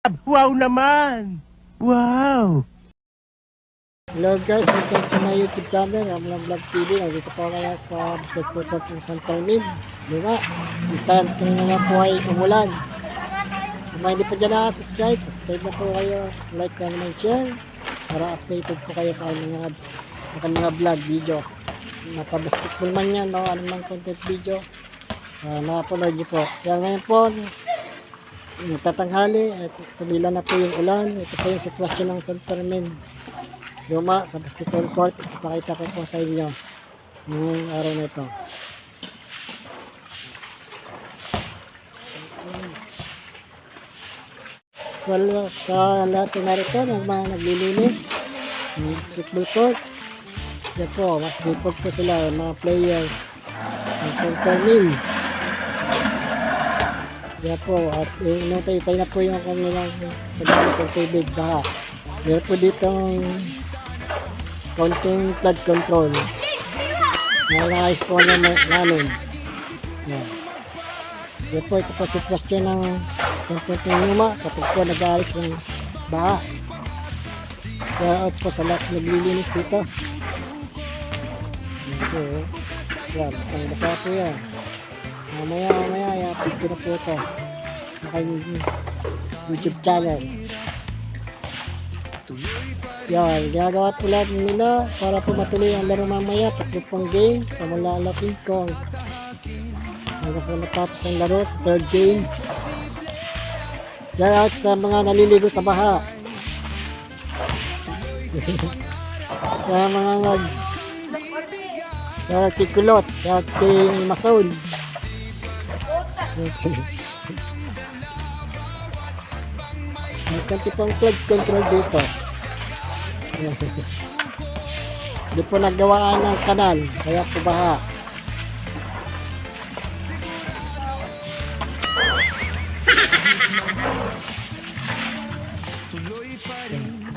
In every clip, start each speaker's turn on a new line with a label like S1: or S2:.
S1: Wow naman! Wow!
S2: Hello guys, welcome to my YouTube channel, Ramlam Vlog TV. Nandito po kaya sa basketball court ng San Fermin. Diba? Minsan, kanina na po ay umulan. So, mga hindi pa dyan nakasubscribe, subscribe na po kayo, like, comment, and share para updated po kayo sa mga vlog video. Napa-basketball man yan, no? Anumang content video, nakapanood nyo po. Kaya ngayon po, tatanghali at tumila na po yung ulan. Ito po yung sitwasyon ng San Fermin Luma sa basketball court. Ipakita ko po sa inyo ngayong araw na ito. Sa lahat na narito ng mga naglilinis ng basketball court, yan po, mas sipag po sila mga players ng San Fermin. Yan po, at inutay na po yung kanilang pagkakas ng tubig baha. Meron po dito konting flood control na naayos po namin. Yan. Yan po, ito po sitwasyon ng San Luma kapag po nag-aalis ng baha. Kaya out po sa lahat naglilinis dito. Yan po, yan, masang basa po yan. Mamaya, picture na po ito sa kanyang YouTube channel. Yan, ginagawa po lahat nila para po matuloy ang laro mamaya. Tatlo pong game, pamula alas 5 hanggang sa matapos ang laro sa third game. Shout out sa mga naliligo sa baha. Sa mga sa kikulot, sa ating mason. May kanti pang flood control dito. Hindi po naggawaan ng kanal, kaya po baha.
S3: Tuloy pa rin,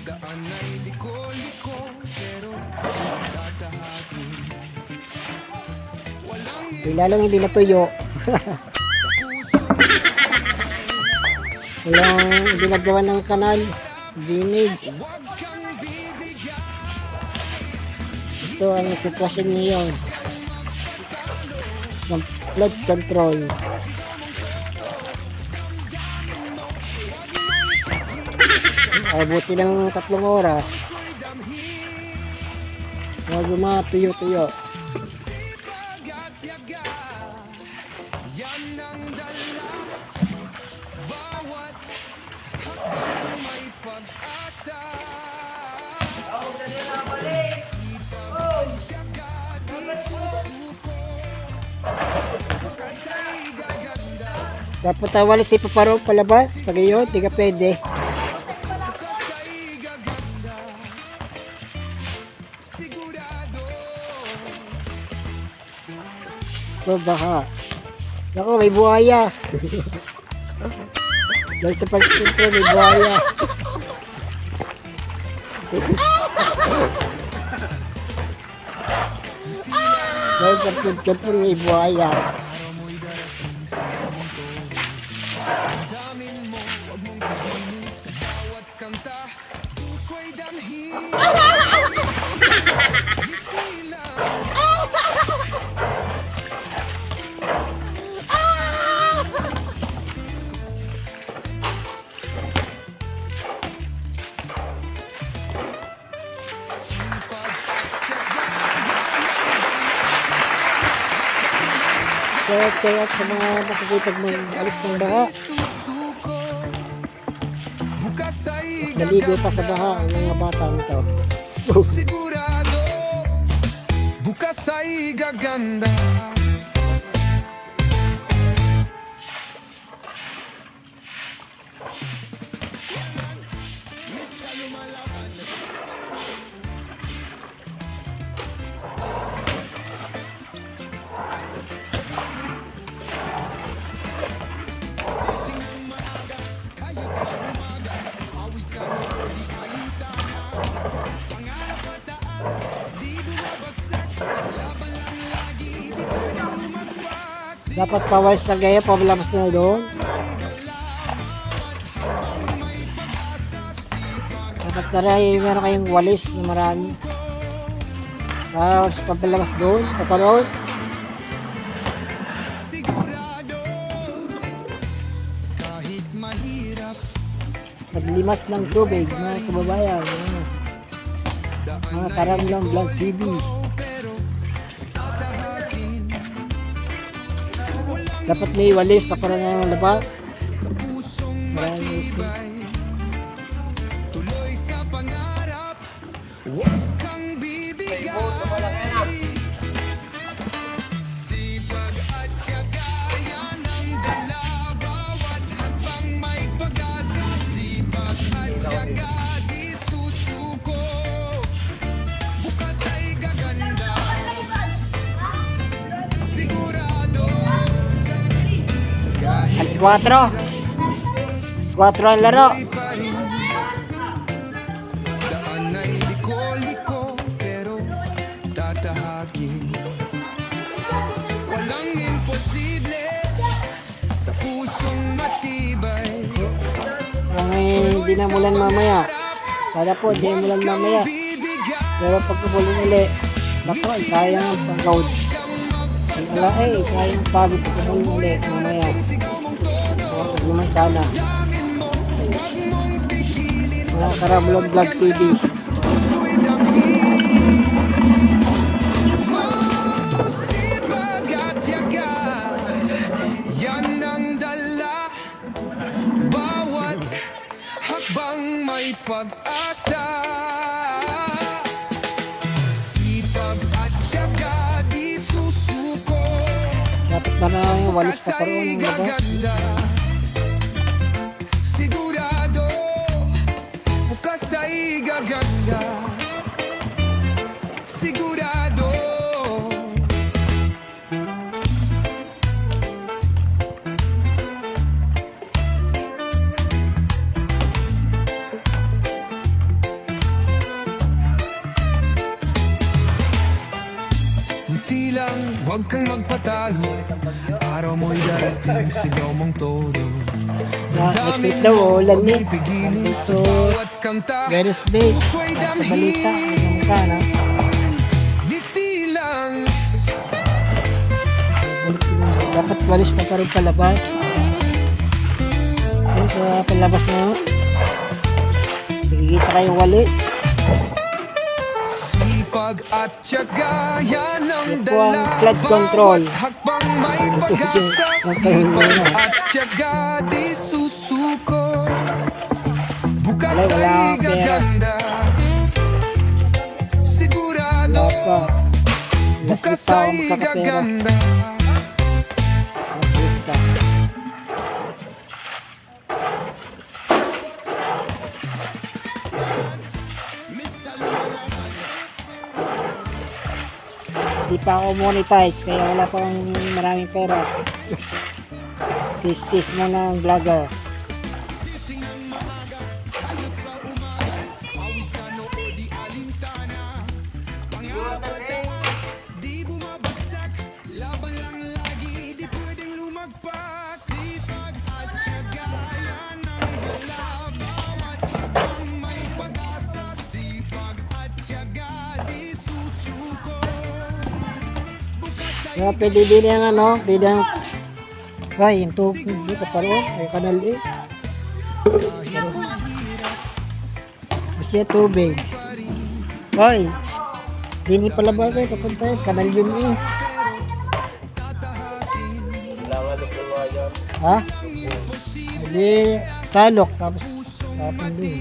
S3: daan ay liko-liko, pero tatahakin.
S2: Lalong hindi natuyo. Walang hindi nagawa ng kanal, drainage. Ito ang sitwasyon ngayon ng flood control. Abuti ng 3 oras bago matuyo-tuyo. Dapat tawala si Paparo palabas. Pag yun, di ka pwede. So baka. Ako, may buhaya. Dahil sa pagkintro, may buhaya. Dahil sa pagkintro, may buhaya. Kaya sa mga nakikipag alis ng baha, naligo pa sa baha ang mga bata nito.
S3: Sigurado, bukas ay gaganda.
S2: Dapat pawis na gaya, pamalabas na doon. Dapat meron kayong walis na marami. Tapos papalabas doon, paparoon.
S3: Sigurado kahit mahirap
S2: Naglimas ng tubig, mga kababayan. Mga Karamlang Vlog TV.
S3: pero tatahakin
S2: Dapat may walis, paparoon na yung labas.
S3: sa pusong matibay. Tuloy sa pangarap, huwag kang bibigay. Sipag at tiyaga, yan ang dala. Bawat hakbang may pag-asa. Sipag at tiyaga, di susuko. Bukas ay gaganda. Sigurado
S2: Alas 4. Alas 4 ang laro.
S3: ay pa rin. Daan ay liko-liko, pero tatahakin. Walang imposible sa pusong matibay.
S2: Hindi na mulan mamaya. Sana po, hindi na mulan mamaya. Pero pag umulan ulit, naku, sayang ang pag-gold. Sayang pagod pag umulan ulit mamaya. Huwag naman sana. Mga Karamlang Vlog TV.
S3: Sipag at tiyaga, yan ang dala. Bawat hakbang may pag-asa. Sipag at tiyaga, di susuko.
S2: Dapat ba na yung walis
S3: Bukas
S2: paparoon
S3: ay
S2: ng labas?
S3: gaganda. Sigurado bukas ay gaganda. Sigurado. Ngiti lang, huwag kang magpatalo. Araw mo'y darating, sigaw mong todo.
S2: Nag-tweet daw, ulan
S3: huwag
S2: eh.
S3: mong pigilin sa
S2: So,
S3: bawat kanta.
S2: Wednesday.
S3: Puso'y
S2: Sa balita.
S3: damhin.
S2: Hanggang sana.
S3: Ngiti lang,
S2: Dapat walis paparoon palabas. Yung sa palabas na yun. Nagigisa kayong walis.
S3: sipag at tiyaga, yan ang
S2: Ito ang
S3: dala.
S2: flood control.
S3: Bawat hakbang may pag-asa. Sipag at tiyaga, di susuko. Bukas
S2: Wala
S3: ay
S2: akong pera.
S3: gaganda. Sigurado,
S2: Wala pa.
S3: bukas
S2: Last week pa ako
S3: ay
S2: magkakapera.
S3: gaganda.
S2: Last week pa. Di pa ako monetize kaya wala pa akong maraming pera. Tis-tis mo ng vlogger.
S3: Di bumabagsak, laban lang lagi, di pwedeng lumagpas. Sipag at tiyaga, yan ang dala. Bawat hakbang may pag-asa. Sipag at tiyaga, di susuko.
S2: Kaya pwede din yung ano, pwede yung ay, yung tubig dito paroon, ay kanal eh. Kasi tubig. Ay, hindi pala ba kayo papunta yun, kanal yun eh. Ha? Hindi, talok, tapos tapon dun.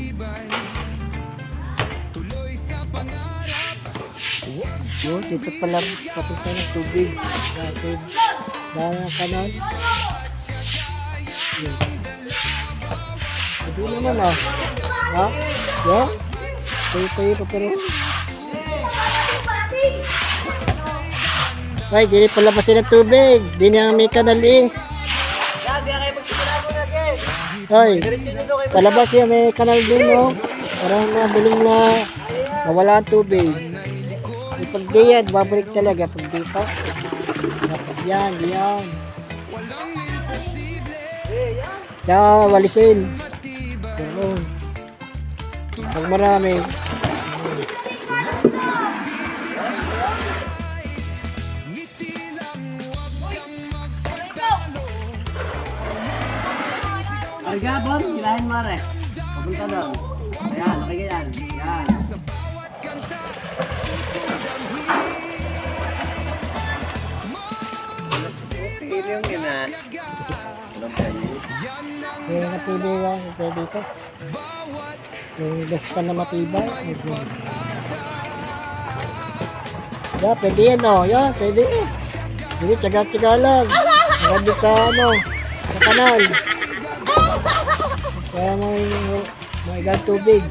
S2: Yun, dito pala papunta ng tubig. Dahil ang kanal. Yun. Hindi naman ah. Ha? Yan? Tayo pa pero. Ay, di palabasin ng tubig. Di na may kanal eh. Ay, palabas yan, may kanal din no. Parang mabiling na mawala ang tubig. Pag di yan, babalik talaga. Pag di pa. Dapat yan, di yan. Kaya walisin. Oo. Pag marami,
S4: Ay, Gabon, hilahin mo rin. Papunta doon. Ayan, okay ka yan. Yan. Okay lang yun ah. Walang kayo.
S2: yung napili lang ito dito. Yung best pa na matibay. Yeah, pwede yan o. Yeah, pwede. Hindi, tsaga-tsaga lang. Maganda sa ano, sa kanal. Kaya may ilang tubig.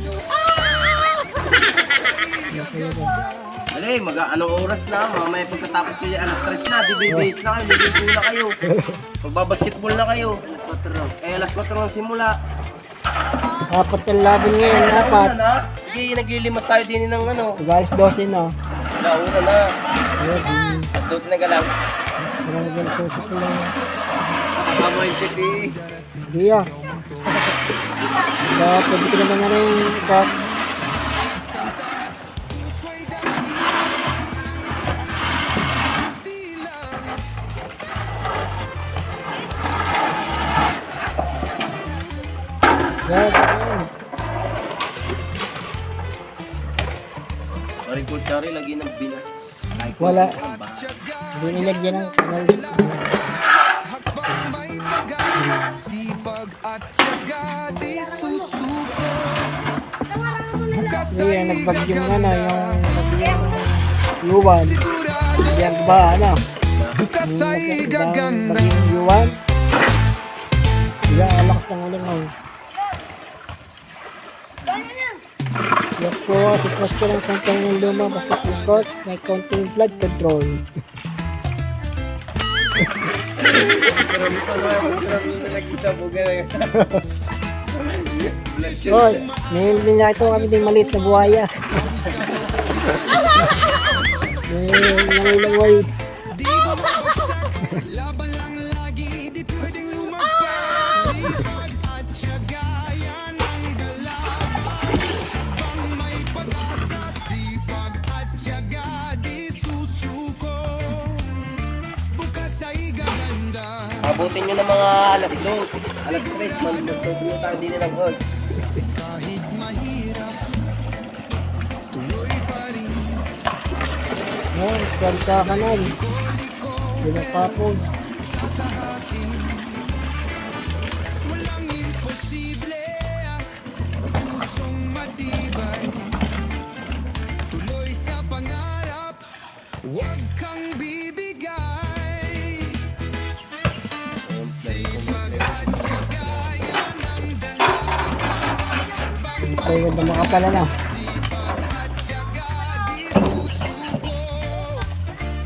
S4: Dali, anong oras na? Mamaya pagkatapos kayo, alas 3 na, DBBS na kayo, DBBS na kayo. Magbabasketball na kayo. Alas 4 na simula.
S2: Apat na laban ngayon, apat.
S4: Sige, naglilimas tayo din ng ano.
S2: Galis 12 na.
S4: Una na.
S2: Yeah,
S4: Alas 12 na galaw.
S2: marami galis 12 ko lang.
S4: Nakakama yung check eh.
S2: Hindi ah. Kaya pwede ko naman na rin ikat. Yan, yan.
S4: Maring kutsari, lagi ng bina.
S2: Wala. Hindi nilagyan ng kanal.
S3: Sipag at tiyaga di susuko. Bukas
S2: Hindi yan,
S3: ay
S2: nagbagyong ano, yung yuwan. Yan ba, ano?
S3: bukas ay gaganda.
S2: Bagyong yuwan. Yan, alakas ng ulan mo. Yan po, sitwas ko lang sa ng luma, basta court, may konting flood control. Hoy, may na ito kami din maliit na buhaya. May nangilaway.
S3: Laban lang lagi, di pwedeng lumagpas. Sipag at tiyaga, yan ang galaban. Habang may pag-asa, sipag at tiyaga, di susuko. Bukas ay gaganda.
S4: Abutin nyo ng mga alas 2. Alas 3, magtutuloy tayo din ng gold.
S3: Kahit mahirap, tuloy pa rin.
S2: Yan, kwan sa kanal. Pinapapog.
S3: Walang imposible sa pusong matibay. Tuloy sa pangarap, huwag kang bibigay. Sipag at tiyaga, yan ang dalaman.
S2: Tayo na makapala na.
S3: At tiyaga, di susuko.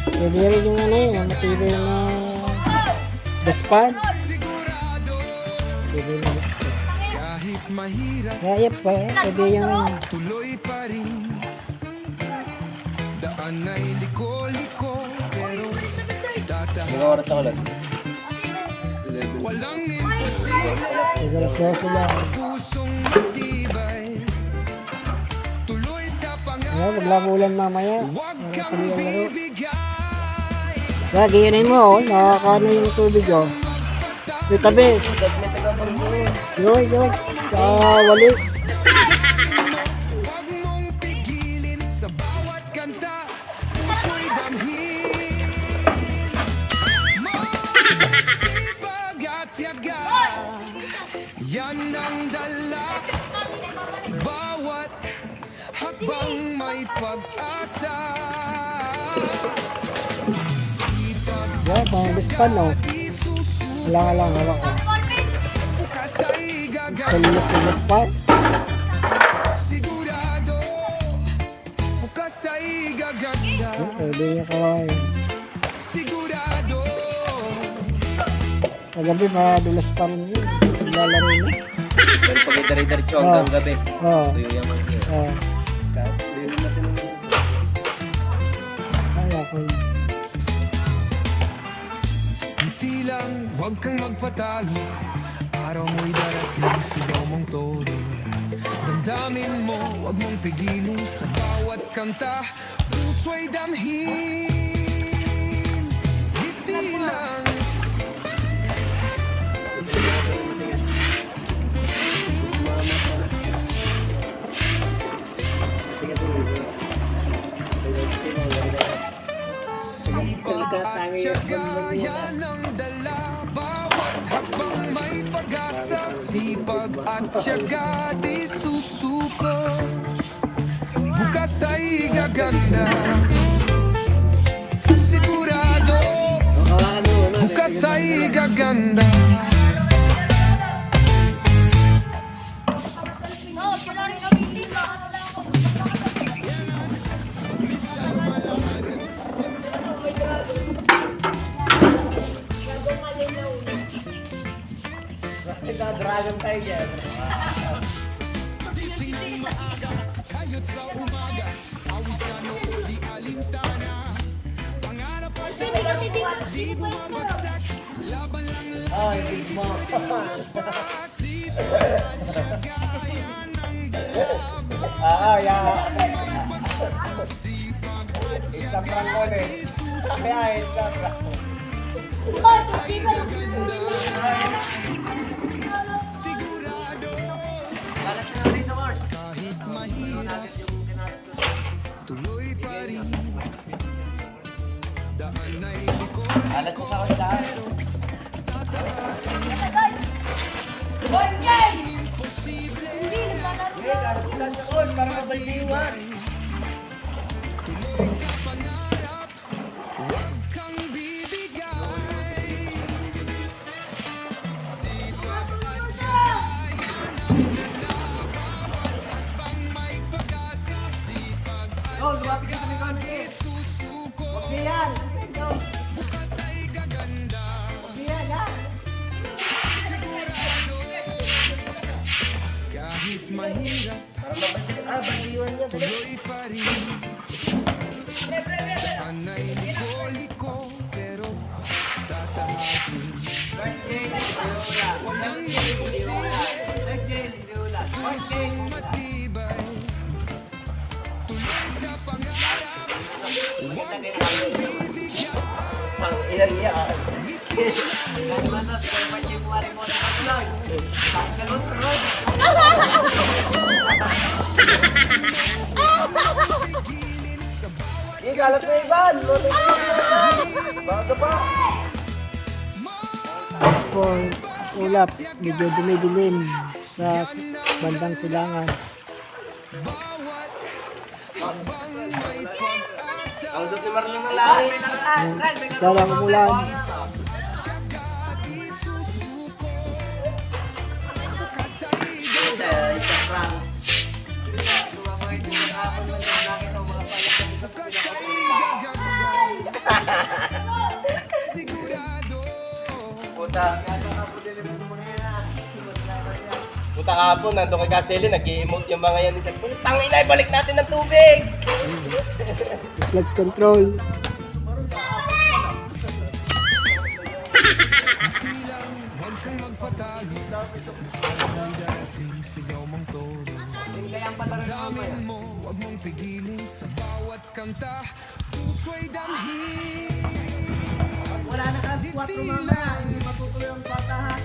S2: Pwede rin yung ano yun, matibay na daspan.
S3: Sigurado,
S2: Pwede na.
S3: kahit mahirap,
S2: Kaya pa, pwede yung
S3: tuloy pa rin. Daan ay liko-liko, pero tatahan.
S4: Mga oras ako lang.
S3: Walang imposible,
S2: Sigaras daw sila.
S3: pusong matibay. Tuloy sa pangarap,
S2: Kaya maglabulan mamaya.
S3: huwag
S2: Para
S3: kang
S2: tuloy ang laro.
S3: bibigay.
S2: Lagi yun mo, oh. Nakakano yung tubig, oh. Yung tabi. Yun. Sa walis.
S3: Huwag mong pigilin sa bawat kanta, puso'y damhin. Masipag at tiyaga, yan ang dala. Bawat hakbang may pag-asa. Sipag
S2: Yan, pang dispan, oh.
S3: di susuko,
S2: Wala ka lang, hawak ko.
S3: bukas ay gagawin.
S2: Kalinis na dispan.
S3: Sigurado, bukas ay gaganda.
S2: Pwede niya kaway.
S3: Sigurado,
S2: Kagabi, madulas pa rin yun. Lalaro na.
S4: Pero pag idari-diretso hanggang gabi.
S2: Oo.
S4: Tuyo yung mga yun.
S2: Oo.
S4: Tuyo natin yung
S2: Kaya ko.
S3: ngiti lang, huwag kang magpatalo. Araw mo'y darating, sigaw mong todo. Damdamin mo, wag mong pigilin sa bawat kanta. Puso'y damhin, ngiti lang. Sipag at tiyaga, yan ang dala. Bawat hakbang may pag-asa. Sipag at tiyaga, di susuko. Bukas ay gaganda. Sigurado, bukas ay gaganda.
S4: Dragon tayo dyan.
S3: Gising ng maaga, kayod sa umaga. Awisan o di alintana. Pangarap at di bumabagsak. Laban lang lagi. Sipag at tiyaga, yan ang dala. Sipag at tiyaga, di susuko. Sigurado, kahit mahirap, tuloy pa rin. Daan ay liko-liko, pero tatahakin. Imposible, tuloy sa pangarap, huwag kang bibigay. Sipag at tiyaga, yan ang dala. Bawat hakbang may pag-asa. Sipag at tiyaga, di susuko. Bukas ay gaganda. Sigurado, kahit mahirap, tuloy pa rin. Daan ay liko-liko, pero tatahakin. Walang pusong matibay, tuloy sa pangarap, huwag kang bibigyan.
S4: Ilan niya? Hindi, kalat na iban! Bago pa!
S2: Po, ulap, medyo dumidilim sa bandang silangan.
S3: Bawat habang may pag-asa.
S4: Ang suti Marlon ng lahat.
S2: Darang umulan.
S3: Di susuko. Bukas ay gaganda. Bukas ay gaganda. Sigurado.
S4: Puta kahapon, nandun kay Kaseli, nag-i-emote yung mga yan. Tangin na, ibalik natin ng tubig!
S2: Flood control.
S3: Tilang huwag kang magpatalo. May darating sigaw mong todo. Damdamin mo, huwag mong pigilin sa bawat kanta. Puso'y damhin.
S4: Wala na ka, 4 mama. Hindi matutuloy ang bata ha.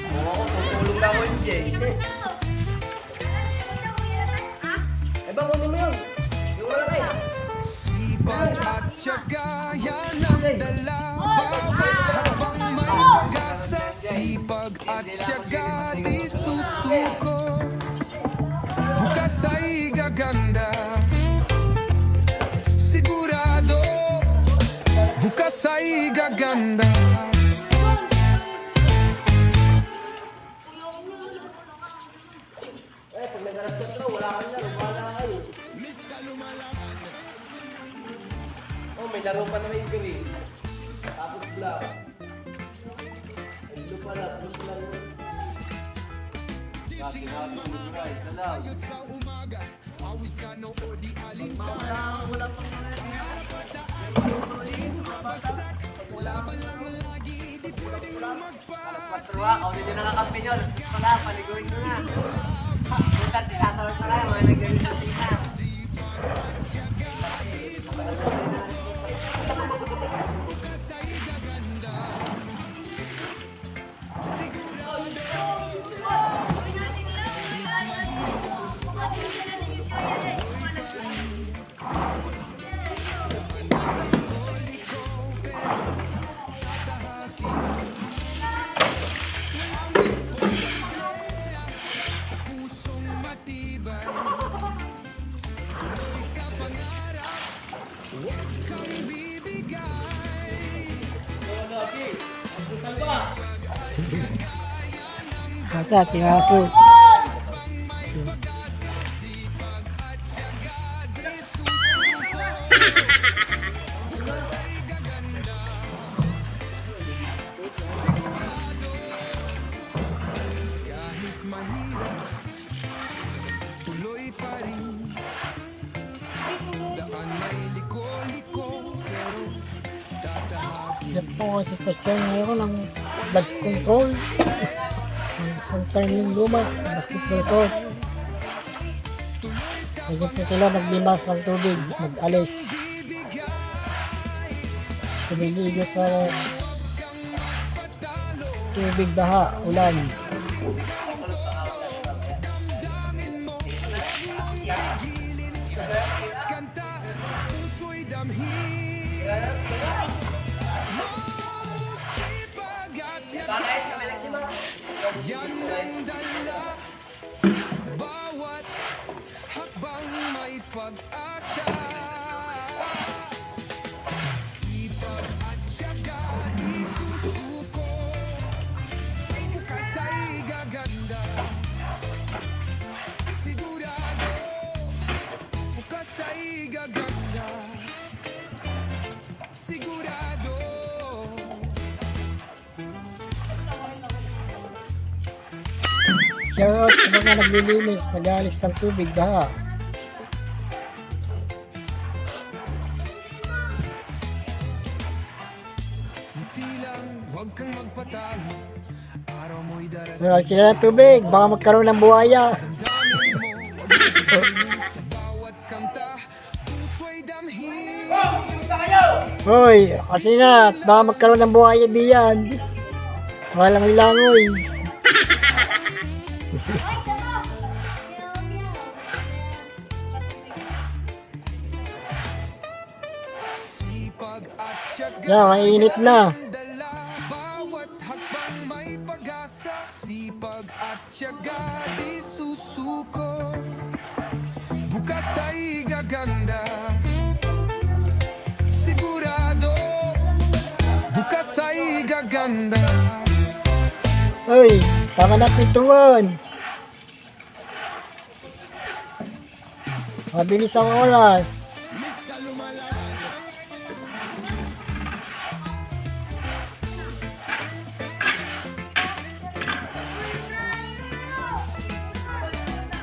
S4: Oo, tutulong na ako yun, Jay. Eh, bangunin mo yun. Yung wala kayo.
S3: Sipag at tiyaga, yan ang dala. Bawat habang may pag-asa. Sipag at tiyaga, di susuko. Bukas ay gaganda. Sigurado, bukas ay gaganda.
S4: Pag nagalas ka ito, wala ka na, lumala kayo. Oh, may laro pa na may green. Tapos black. Ay, blue pala, blue pala. Hati-hati, guys, talaw.
S3: Sa umaga, awisan o di alintana.
S4: Wala pang mga
S3: Laban lang lagi, di pwede
S4: Patruwa, kung hindi nakakampi nyo, wala, paliguin ko na. Punta, tisatawag na kayo, mga nag-gawin sa tina.
S2: Masa, singaso.
S3: Tuloy pa rin. Daan ay liko-liko, pero tatahakin.
S2: Yan po ang sitwasyon ngayon ng blood control. Ang isang turning luma, basketball court. Pwede po sila maglimas ng tubig, mag-alis. Kumiligo sa tubig baha, ulan.
S3: Kanta, puso'y damhin. Masipag at yaga, yan ang dala. Bawat hakbang may pag-asa. Sipag at yaga, di susuko. Bukas ay gaganda. Sigurado, bukas ay gaganda. Sigurado.
S2: Shout out sa mga naglilinis, nag-aalis ng tubig baha.
S3: Ngiti lang, huwag kang magpatalo. Araw mo'y darating.
S2: Nag-aalis sila ng tubig, baka magkaroon ng buhaya.
S3: Damdamin mo, huwag magpatinin sa bawat kanta. Puso'y damhin.
S2: Hoy, kasi na, baka magkaroon ng buhaya diyan. Walang langoy.
S3: Sipag at tiyaga.
S2: Yeah, mainit na.
S3: Dala, bawat hakbang may pag-asa. Sipag at tiyaga, di susuko. Bukas ay gaganda. Sigurado, bukas ay gaganda.
S2: Hoy, tama na pintuan. Mabilis ang oras.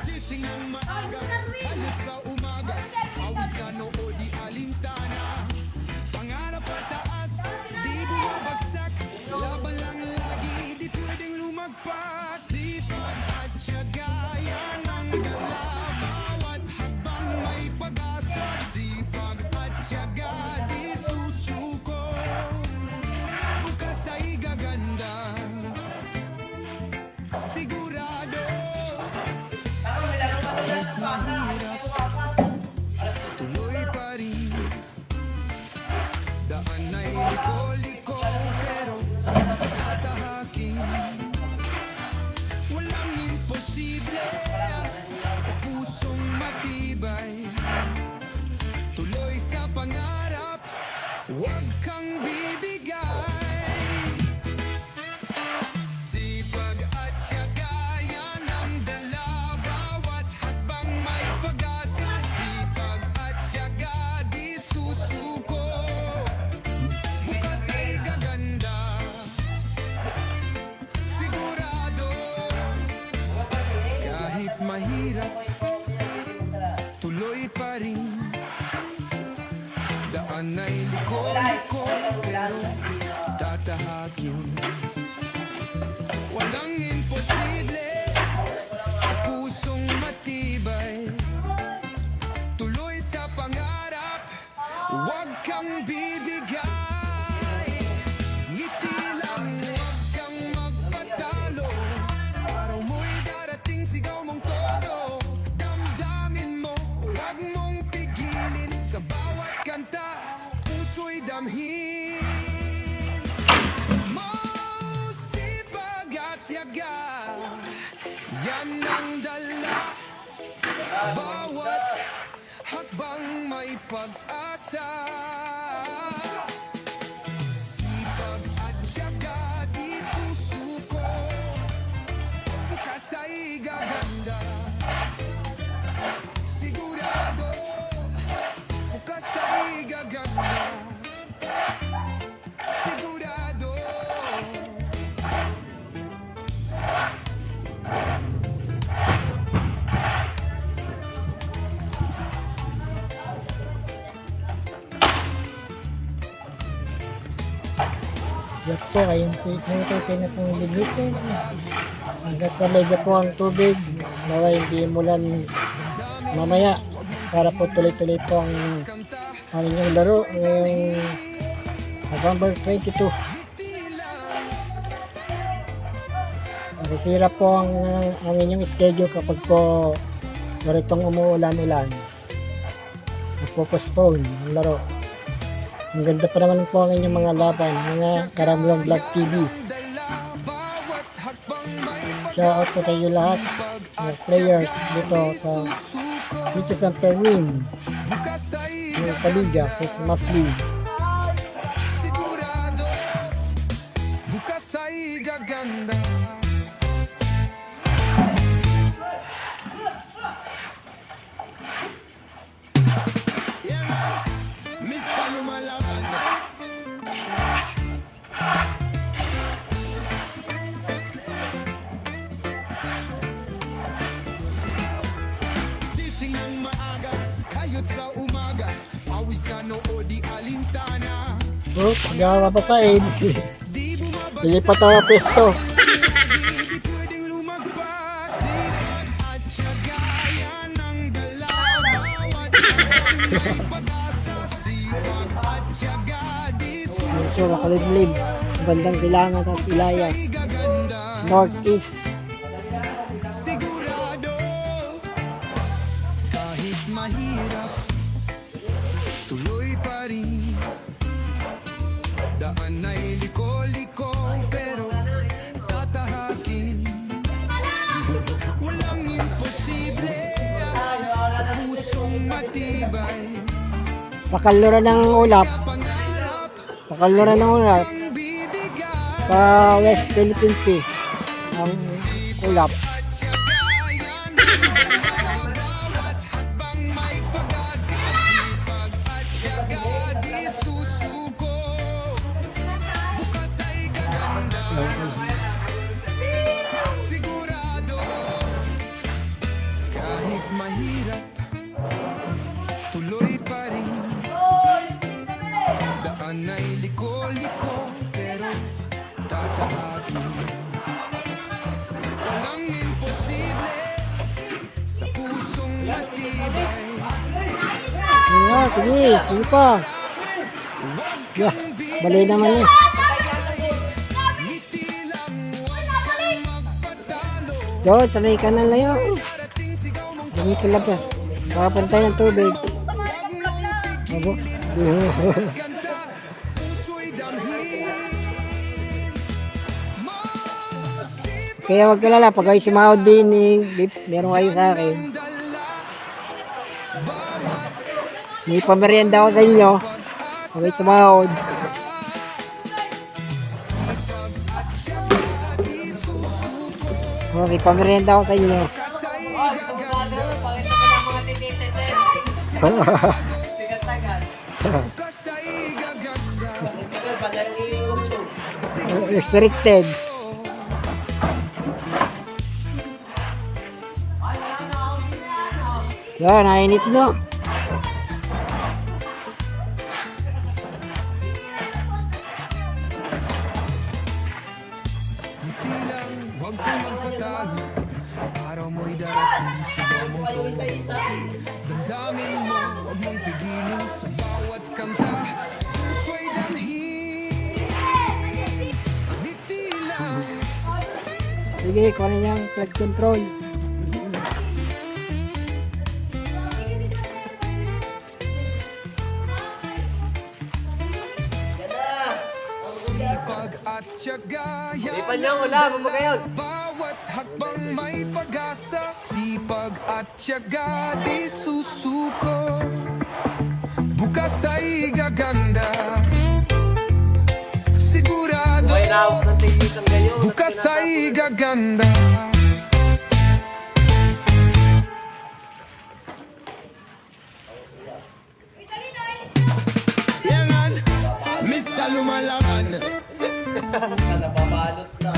S3: Gising ng maaga, hayop sa umaga. Pawisan o di alintana. Pangarap pataas, di bumabagsak. Laban lang lagi, di pwedeng lumagpas. Sipag at tiyaga, yan ang dala. Bawat hakbang may pag-asa. Sipag at tiyaga, di susuko. Bukas ay gaganda. Sigurado. Kahit mahirap, tuloy pa rin. Daan ay liko-liko, pero tatahakin. Walang imposible sa pusong matibay. Tuloy sa pangarap, huwag kang bibigay. Sipag at tiyaga, yan ang dala. Bawat hakbang may pag-asa. Sipag at tiyaga, di susuko. Bukas ay gaganda. Sigurado. Kahit mahirap, tuloy pa rin. Daan ay liko-liko, pero tatahakin. Masipag at yaga, yan ang dala. Bawat hakbang may pag-asa. Sipag at yaga, di susuko. Bukas ay gaganda. Sigurado, bukas ay gaganda. Sigurado.
S2: Yan po, ayun po na pong limitin. Hanggang sa medyo po ang tubig. Nawa hindi mulan mamaya. Para po tuloy-tuloy po ang inyong laro ngayong November 22. Masira po ang inyong schedule kapag po maritong umuulan-ulan. Nagpo-postpone ang laro. Ang ganda pa naman po ang inyong mga laban, mga Karamlang Vlog TV. Shoutout po sa inyo lahat, mga players dito sa dito sa Perwin, yung Paliga, Christmas League.
S3: Sigurado, bukas ay gaganda. Yeah, Mr. Lumalaban. Gising ng maaga, kayot sa umaga, pawisan o di alintana.
S2: So, pag-awapasain,
S3: Di bumabag
S2: lilipat ako ng pwesto.
S3: di pwedeng lumagpas. Sipag at tiyaga, yan ang dala. Bawat habang may pag-asa. Sipag at tiyaga, di
S2: So, makaliblim, bandang Silangan at Ilaya,
S3: gaganda.
S2: Northeast.
S3: Sigurado, kahit mahirap, tuloy pa rin. Daan ay liko-liko, pero tatahakin. Walang imposible sa pusong matibay.
S2: Pakalura ng ulap,
S3: Pangarap
S2: pakalura ng ulap
S3: ang bibigay.
S2: sa West Philippine Sea. Ang ulap.
S3: At siyagayan ang dala. Bawat hakbang may pag-asa. Sipag at siyaga, di susuko. Bukas ay gaganda. Sigurado, kahit mahirap, tuloy pa rin. Daan ay liko-liko, pero tatahakin. Walang imposible sa pusong matibay.
S2: Yeah, sige pa. Yeah, bali naman eh.
S3: Ngiti lang, huwag kang magpatalo.
S2: Doon, sa may kanan na yun.
S3: Parating sigaw mong
S2: Ganito lang ka. Makapantay ng tubig. Abo.
S3: kanta, puso'y damhin. Masipag
S2: Kaya wag kalala, pag kayo sumahod din, meron kayo sa akin. May pamerienda ako sa inyo. Pag kayo sumahod. May pamerienda ako sa inyo.
S3: kasay gaganda.
S2: Restricted. Yan, nainip no.
S3: Ngiti lang, huwag kang magpatalo. Araw mo'y darating, sigaw mong todo. Damdamin mo, huwag mong pigilin sa bawat kanta. Puso'y damhin. Ngiti lang,
S2: Sige, kung ano niyang flood control.
S3: Sipag at tiyaga
S4: Di pa niya, wala, mamagayon.
S3: bawat hakbang may pag-asa. Sipag at tiyaga di susuko. Bukas ay gaganda. Sigurado
S4: May naawag ng tigis ang gayon.
S3: bukas ay gaganda. Yangan, Mr. Lumalaman.
S4: Nababalot na.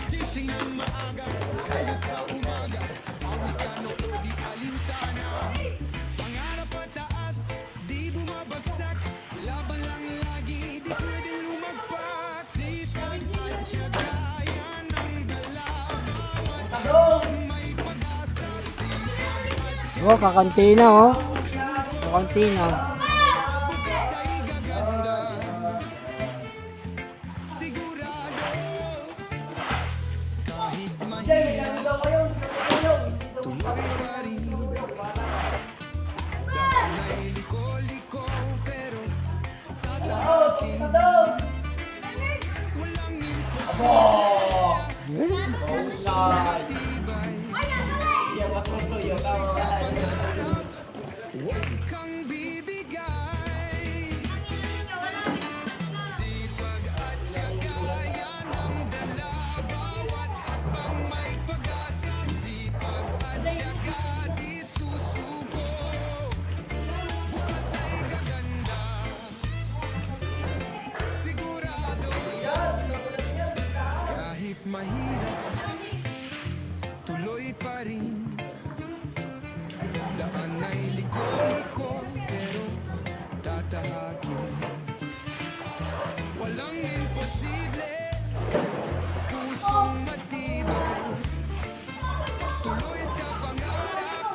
S3: Gising ng maaga, kayod sa umaga. Pawisan o di alintana. Pangarap pataas, di bumabagsak. Laban lang lagi, di pwedeng lumagpas. Sipag at tiyaga, yan ang dala. Bawat may pag-asa. Sipag at
S2: Oh, kakanti na oh. Kakanti na.
S3: bukas ay gaganda. Sigurado, kahit mahirap, tuloy pa rin. May liko-liko, pero tatahakin. Walang imposible, matibay. Huwag kang bibigay. Sipag at tiyaga, yan ang dala. Bawat hakbang may pag-asa. Sipag at tiyaga, di susuko. Bukas ay gaganda. Sigurado, kahit mahirap, tuloy pa rin. Daan ay liko-liko, pero tatahakin. Walang imposible sa pusong matibay. Tuloy sa pangarap,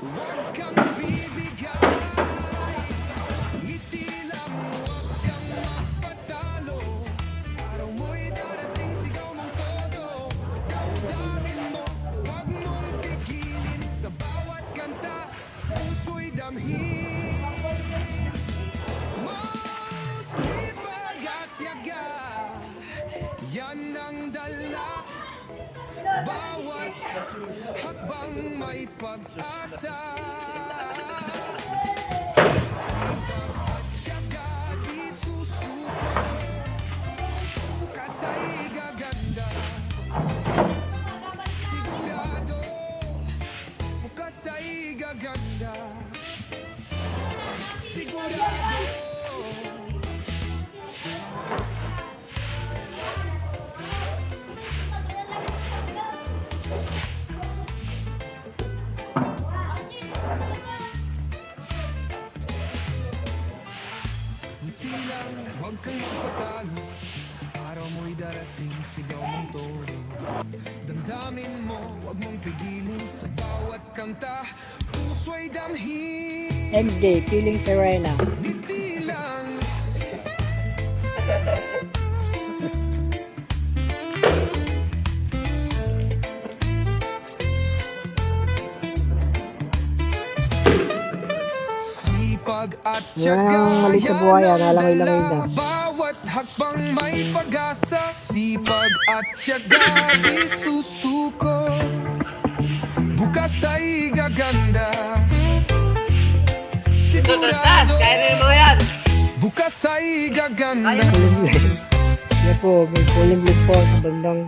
S3: huwag kang bibigay. Ngiti lang, huwag kang magpatalo. Araw mo'y darating, sigaw mong todo. Damdamin mo, huwag mong pigilin. Sa bawat kanta, puso'y damhin. Sipag at tiyaga, yan ang dala. Bawat hakbang may pag-asa. Sipag at tiyaga, di susuko. Bukas ay gaganda. Sigurado, bukas ay gaganda. Sigurado. Ngiti lang, huwag kang magpatalo. Araw mo'y darating, sigaw mong todo. Damdamin mo, huwag mong pigilin. Sa bawat kanta, puso'y damhin.
S2: MJ, Feeling Serena.
S3: Ngiti lang. Sipag at tiyaga,
S2: Yan, mali sa buhay,
S3: yan ang
S2: nalangoy-langoy
S3: dala.
S2: na.
S3: Bawat hakbang may pag-asa. Sipag at tiyaga, di susuko. Bukas ay gaganda. Sigurado,
S4: Kaya na yung mga yan.
S3: bukas ay gaganda.
S2: Kulimlim. Yan po, may kulimlim po sa bandang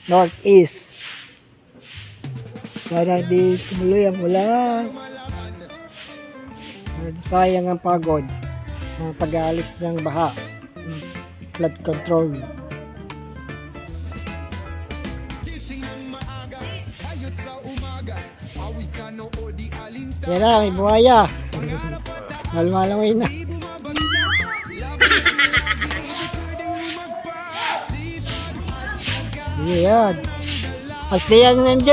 S2: northeast. Sana di tumuloy ang ulan. Sayang ang pagod. Ang pag-aalis ng baha. Flood control.
S3: Gising ng maaga, hayot sa umaga. Pawisan o di alintana.
S2: Yan na, may buhaya. Malmalangoy na.
S3: Di bumabagsak, laban lang lagi, di pwedeng lumagpas. Sipag at tiyaga,
S2: Yan. Pasti yan ng MJ.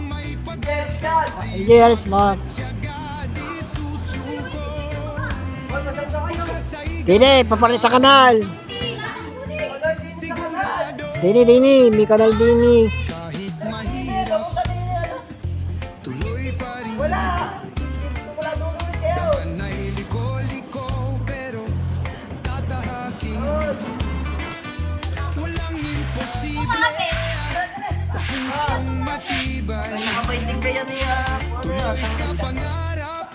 S3: may pag-asa.
S2: MJ Harris Mark.
S3: Tiyaga, di susuko. Bukas ay
S2: Dini, papalit sa kanal.
S3: sigurado.
S2: Dini, may kanal Dini.
S3: Kahit mahirap, tuloy pa rin. pangarap,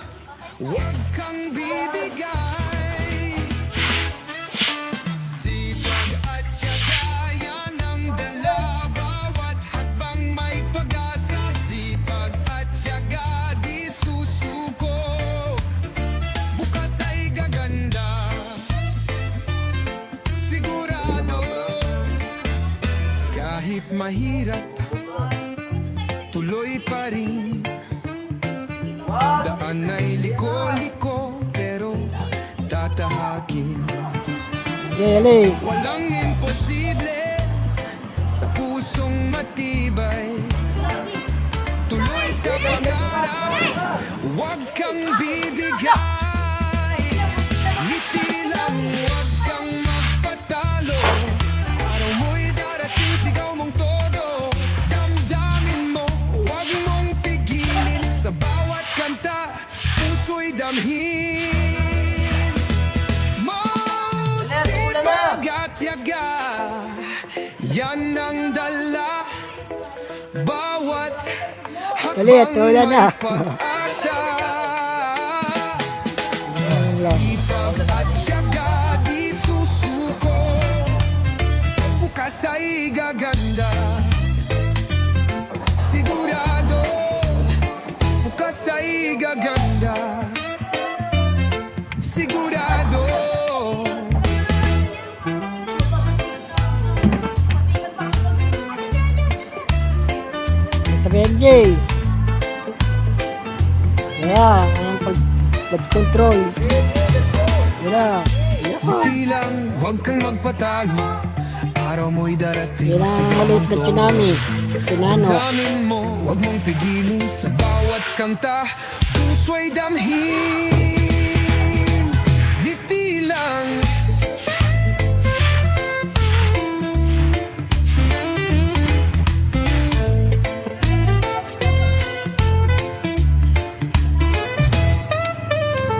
S3: huwag kang bibigay. Sipag at tiyaga, yan ang dala. Bawat hakbang may pag-asa. Sipag at tiyaga, di susuko. Bukas ay gaganda, sigurado. Kahit mahirap, tuloy pa rin. Daan ay liko-liko, pero tatahakin.
S2: Galing.
S3: Walang imposible sa pusong matibay. Tuloy sa pangarap, huwag kang bibigay. Ngiti lang, huwag kang magpatalo. Araw mo'y darating, sigaw mong todo. Damdamin mo, huwag mong pigilin. Sa bawat kanta, puso'y damhin mo. Sipag at tiyaga, yan ang dala. Bawat
S2: Dali, at
S3: hakbang
S2: wala na.
S3: may pag-asa.
S2: Ganun lang.
S3: Sipag at tiyaga, di susuko. Bukas ay gaganda, sigurado. Bukas ay gaganda, sigurado.
S2: Ito BMJ. Ayan, ayan blood control. Wala.
S3: Buti lang, huwag kang magpatalo. Araw mo'y darating,
S2: Yan ang
S3: sigaw
S2: maliit
S3: mong
S2: na
S3: todo.
S2: tsunami. Tsunano.
S3: Damdamin mo, huwag mong pigilin. Sa bawat kanta, puso'y damhin. Ngiti lang,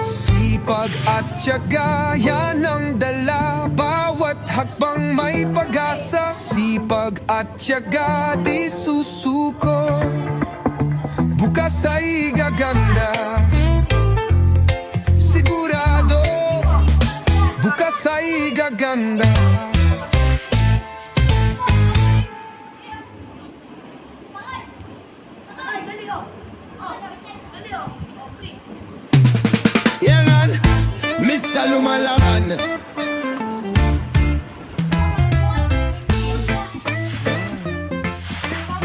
S3: sipag at tiyaga, yan ang dala. Bawat hakbang may pag-asa. Sipag at tiyaga, di susuko. Bukas ay gaganda, sigurado. Bukas ay gaganda. Yan, Mr. Lumalaban.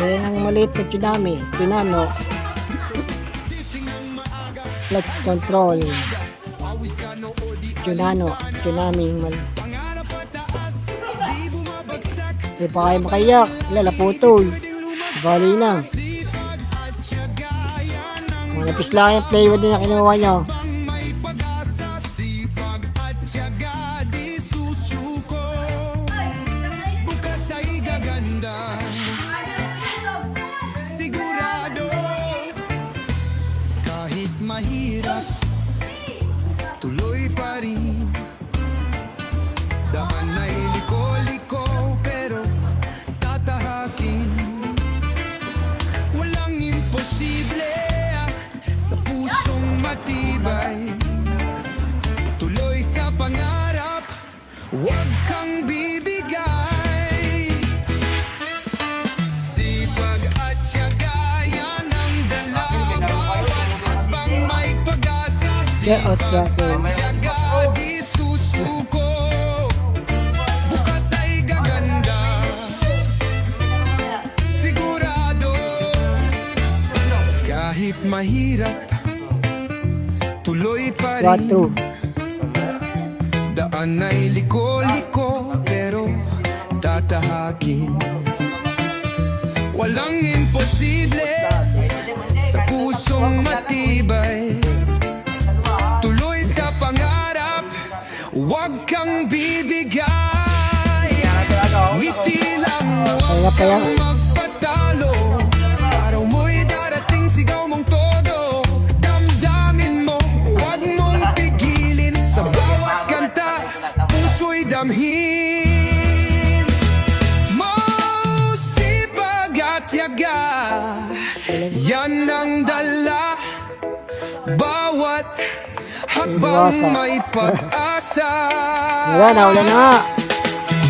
S2: Ayan ang maliit na tsunami. Tsunano. Blood control. Tsunano. Tsunami. Hindi pa kayo makayak. Lalaputol. Bali na. Manapis lang yung plywood na kinuha nyo.
S3: May pag-asa, sipag at tiyaga, di susuko. Bukas ay gaganda, sigurado. Kahit mahirap, tuloy pa rin. Daan ay liko-liko, pero tatahakin. Walang imposible sa pusong matibay. Tuloy sa pangarap, huwag kang bibigay. Sipag at tiyaga, yan ang dala. Bawat hakbang may pag-asa.
S2: Yeah,
S3: Sipag
S2: okay.
S3: at tiyaga, di susuko. Bukas ay gaganda, sigurado. Kahit mahirap, tuloy pa rin.
S2: 4.
S3: Daan ay liko-liko, pero tatahakin. Walang imposible sa pusong matibay. Tuloy sa pangarap, huwag kang bibigay. Ngiti lang, huwag
S2: Kaya pa yan.
S3: kang magpatalo. Araw mo'y darating, sigaw mong todo. Damdamin mo, huwag mong pigilin. Sa bawat kanta, puso'y damhin mo. Sipag at tiyaga, yan ang dala. Bawat hakbang may pag-asa.
S2: Wala na, wala na.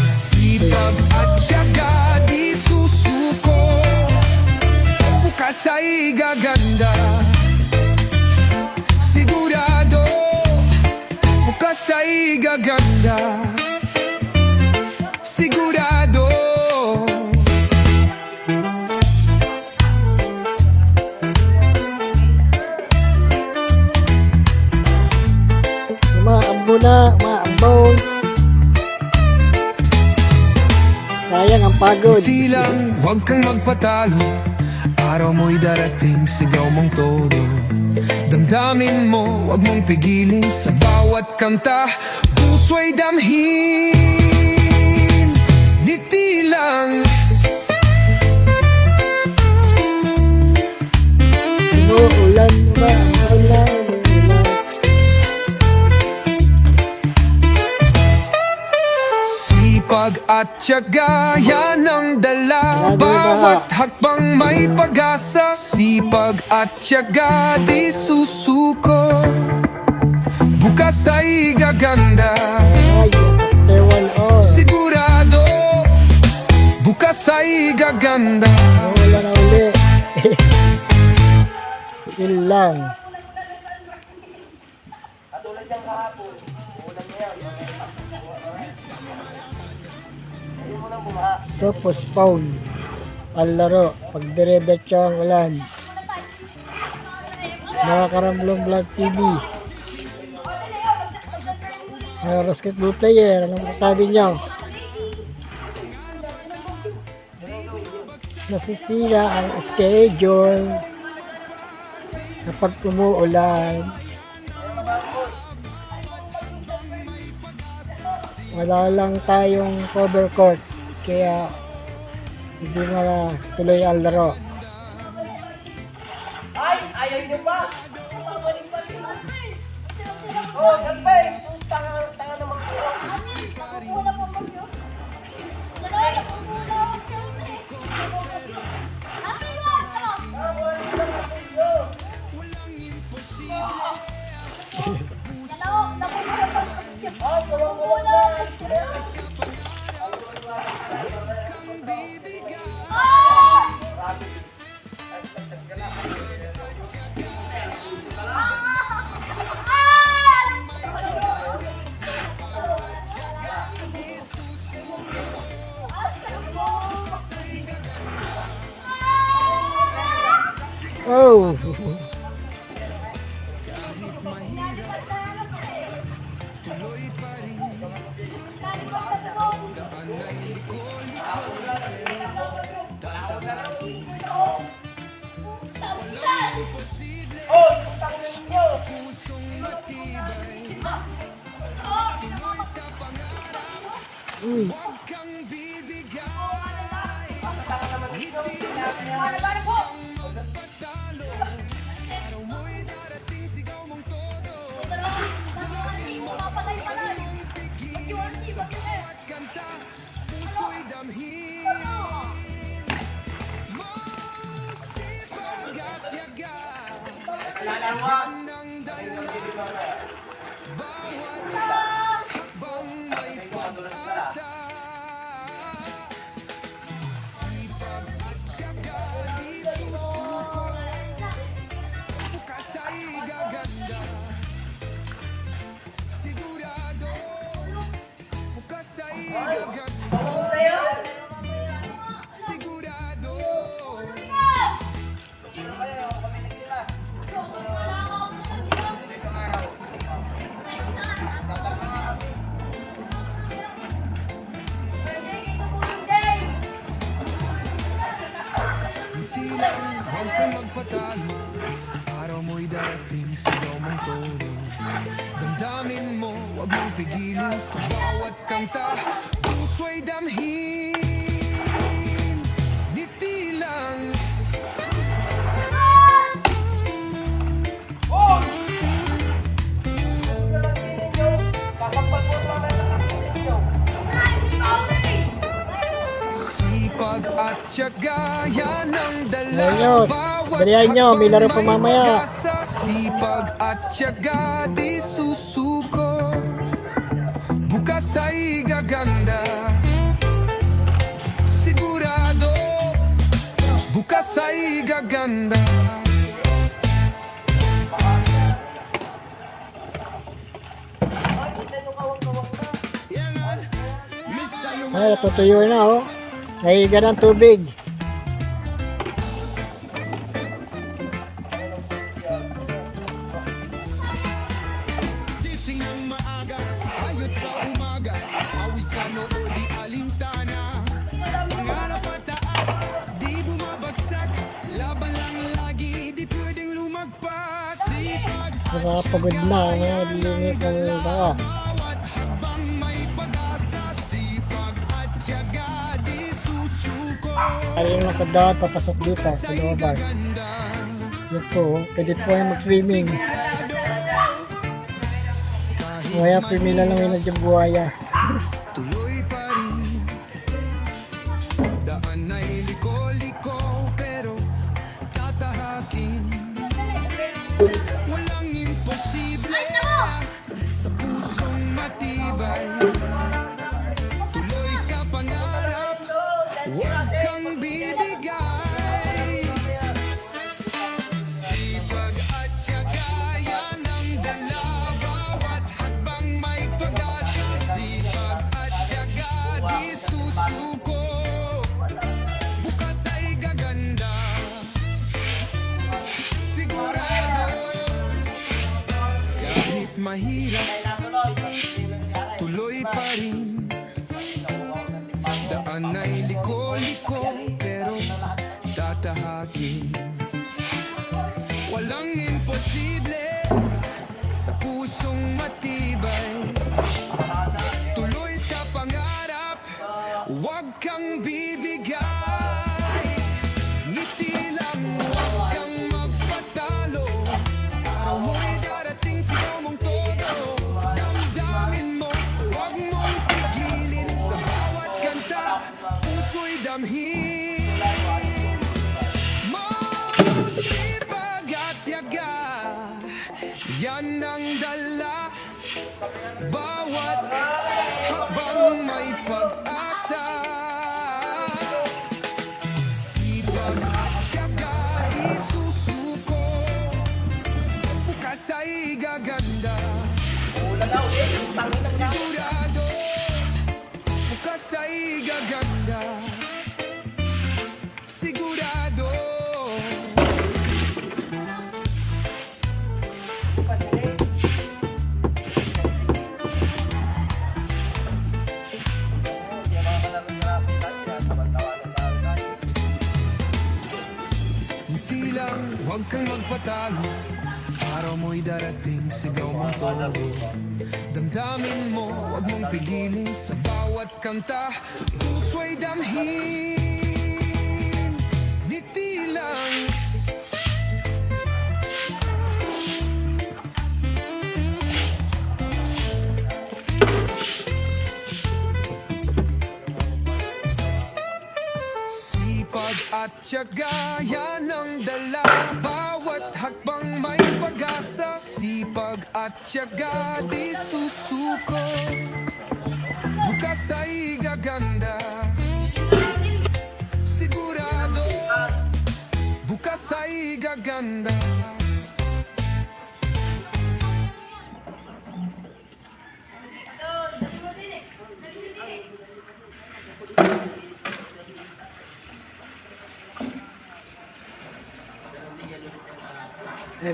S3: Sipag at tiyaga di susuko. Bukas ay gaganda. Sigurado bukas ay gaganda. Sigurado.
S2: Umaambo na, umaambaw. Sayang ang pagod.
S3: Di lang, huwag kang magpatalo. Araw mo'y darating, sigaw mong todo. Damdamin mo, huwag mong pigilin. Sa bawat kanta, puso'y damhin. Ngiti lang.
S2: Umuulan na, umuulan, umuulan.
S3: Sipag at tiyaga, yan ang dala. Bawat hakbang may pag-asa. Sipag at tiyaga, di susuko. Bukas ay gaganda.
S2: Ay, after 1 hour.
S3: Sigurado, bukas ay gaganda.
S2: Wala na uli. Yun lang. So, postpone ang laro pag dire-diretso ang ulan. Nakakaramblong Vlog TV. Mga basketball player, anong masasabi niyo? Nasisira ang schedule kapag umuulan. Wala lang tayong cover court, kaya hindi na tuloy ang laro. Oh! Uy!
S3: Huwag kang magpatalo. Araw mo'y darating, sigaw mong todo. Damdamin mo, huwag mong pigilin. Sa bawat kanta, puso'y damhin. Ngiti lang. Sipag at tiyaga, yan ang dala.
S2: Ayos.
S3: Bawat
S2: Dalihan nyo, may laro pa mamaya.
S3: Sa sipag at tiyaga di susuko, bukas ay gaganda. Sigurado, bukas ay gaganda.
S2: Ay, tutuyo na oh. Nahiga ng tubig.
S3: Gising ng maaga, ayot sa umaga, awisan o di alintana. Pangarap pataas, di bumabagsak, laban lang lagi, di pwedeng lumagpas. Sipag
S2: Nakapagod na, nilinis ng baka.
S3: bawat habang may pag-asa, sipag at tiyaga di susuko.
S2: Ay yung nasa daan, papasok dito sa looban. Yun po, pwede po yung mag-swimming. Buhaya, pimila lang yun ng buhaya.
S3: Tuloy pa rin, daan ay liko-liko, pero tatahakin. Walang imposible sa pusong matibay. Tuloy sa pangarap, huwag kang bibigay. Sipag at tiyaga, yan ang dala, bawat hakbang may pag-asa. Sipag at tiyaga, di susuko, bukas ay gaganda. Sigurado, kahit mahirap, tuloy pa rin. Daan ay liko-liko, pero tatahakin. Walang imposible sa pusong matibay. Tuloy sa pangarap, huwag kang bibigay. Ngiti lang, huwag kang magpatalo. Araw mo'y darating, sigaw mong todo. Damdamin mo, huwag mong pigilin. Sa bawat kanta, puso'y damhin. Masipag at tiyaga, yan ang dala. Bawat habang may pag-asa. Sipag at tiyaga, di susuko, bukas ay gaganda. Sigurado, bukas ay gaganda. Sigurado. Ngiti lang, huwag kang magpatalo. Araw mo'y darating, sigaw mong todo. Damdamin mo, huwag mong pigilin. Sa bawat kanta, puso'y damhin. Ngiti lang. Sipag at tiyaga, yan ang dala. Bawat hakbang may pag-asa. Sipag at tiyaga, di susuko, bukas ay gaganda. Sigurado, bukas ay gaganda.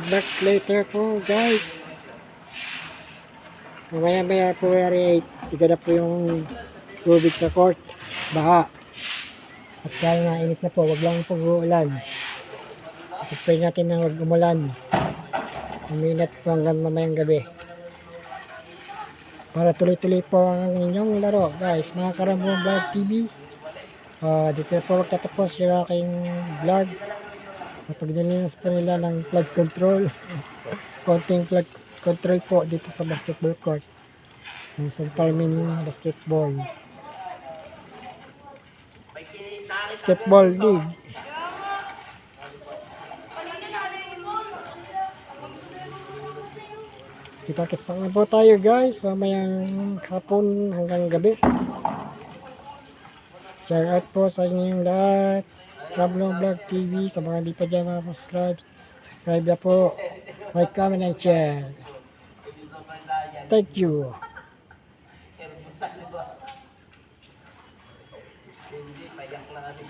S2: Back later po guys. Mamaya po ay tiga na po yung tubig sa court. Baha. At dahil nga init na po, wag lang po uulan. I-pray natin na wag umulan. Uminat po hanggang mamayang gabi. Para tuloy-tuloy po ang inyong laro guys. Mga Karambong Vlog TV. Dito na po magtatapos yung aking vlog. Sa pagdalinas po nila ng flood control. Konting flood control po dito sa basketball court. Ng San Fermin Basketball. Basketball League. Kita-kits na po tayo guys, mamayang hapon hanggang gabi. Share out po sa inyong lahat. Travelong Vlog TV, sa mga di pa dyan subscribe na po. Like, comment, and share. Thank you.
S4: Hindi, payak na kami.